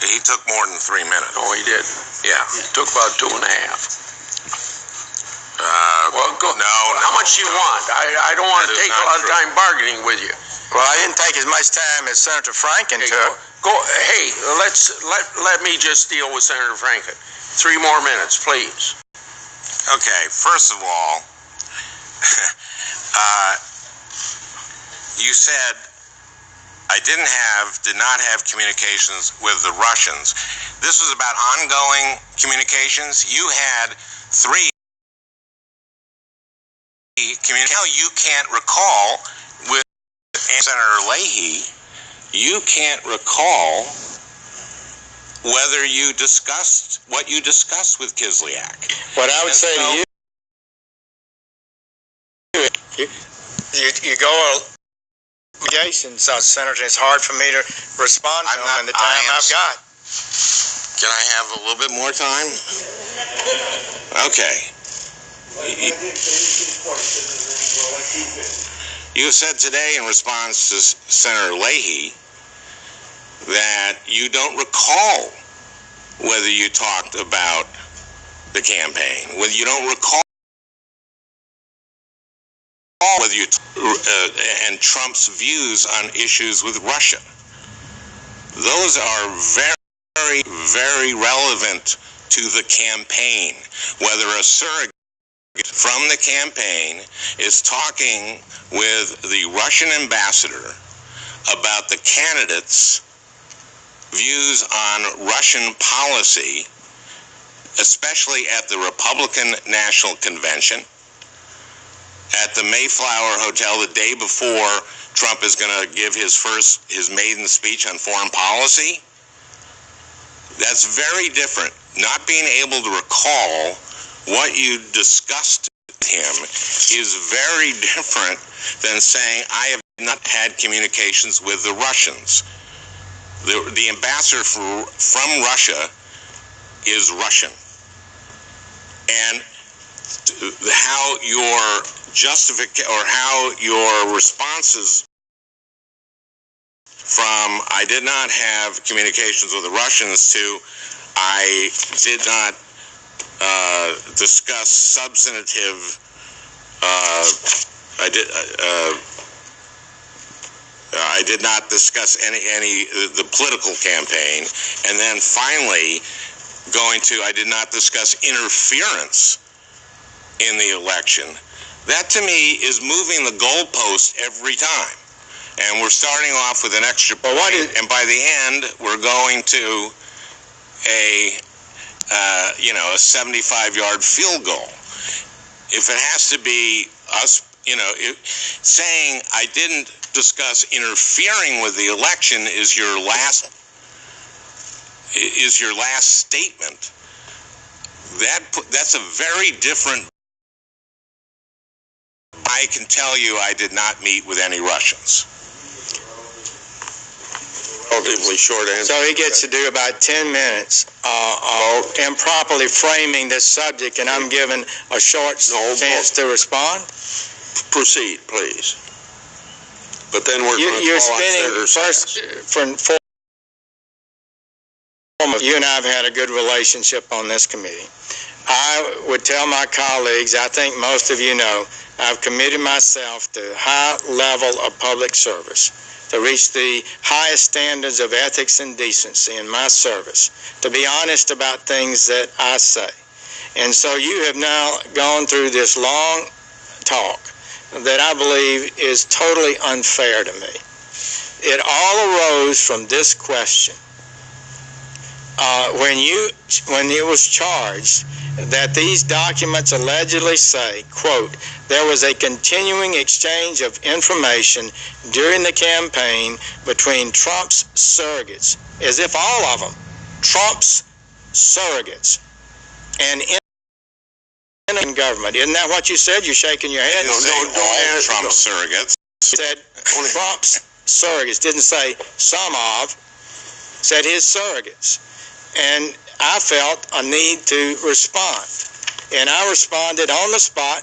He took more than 3 minutes. No, he didn't. Yeah. It took about 2.5. Well, go. No. How much do you want? I don't want to That is take a not lot of true. time bargaining with you. Well, I didn't take as much time as Senator Franken Okay, took. go. Hey, let me just deal with Senator Franken. 3 more minutes, please. Okay, first of all, you said I did not have communications with the Russians. This was about ongoing communications. You had 3 communications. You can't recall with Senator Leahy. You can't recall whether you discussed what you discussed with Kislyak. What I would say to you go allegations, Senator. It's hard for me to respond to them in the time I've got. Can I have a little bit more time? Okay. You said today in response to Senator Leahy that you don't recall whether you talked about the campaign, whether you don't recall whether you and Trump's views on issues with Russia. Those are very, very relevant to the campaign. Whether a surrogate from the campaign is talking with the Russian ambassador about the candidates' views on Russian policy, especially at the Republican National Convention, at the Mayflower Hotel the day before Trump is going to give his maiden speech on foreign policy. That's very different. Not being able to recall what you discussed with him is very different than saying, I have not had communications with the Russians. The ambassador from Russia is Russian. And how your how your responses from I did not have communications with the Russians to I did not discuss substantive I did not discuss any the political campaign, and then finally going to I did not discuss interference in the election. That to me is moving the goalpost every time. And we're starting off with an extra point, and by the end we're going to a 75-yard field goal. If it has to be us, saying I didn't discuss interfering with the election is your last statement. That's a very different. I can tell you I did not meet with any Russians. Relatively short answer. So he gets to do about 10 minutes of improperly framing this subject, and I'm given a short chance to respond? Proceed, please. But then we're going to You're call on spinning Senators. You and I have had a good relationship on this committee. I would tell my colleagues, I think most of you know, I've committed myself to a high level of public service, to reach the highest standards of ethics and decency in my service, to be honest about things that I say. And so you have now gone through this long talk that I believe is totally unfair to me. It all arose from this question. When it was charged that these documents allegedly say, quote, there was a continuing exchange of information during the campaign between Trump's surrogates, as if all of them, Trump's surrogates, and in government. Isn't that what you said? You're shaking your head. Don't ask Trump's surrogates. Said Trump's surrogates. Didn't say some of. Said his surrogates. And I felt a need to respond. And I responded on the spot.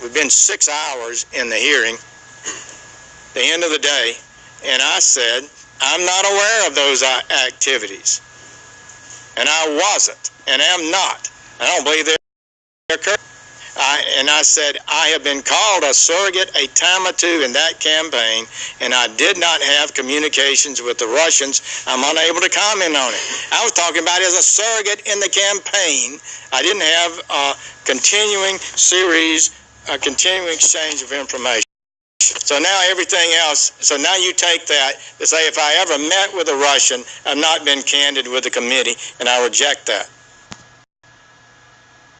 We've been 6 hours in the hearing, the end of the day, and I said, I'm not aware of those activities. And I wasn't, and am not. I don't believe they occurred. And I said, I have been called a surrogate a time or two in that campaign, and I did not have communications with the Russians. I'm unable to comment on it. I was talking about it as a surrogate in the campaign. I didn't have a continuing exchange of information. So now everything else, so now you take that to say if I ever met with a Russian, I've not been candid with the committee, and I reject that.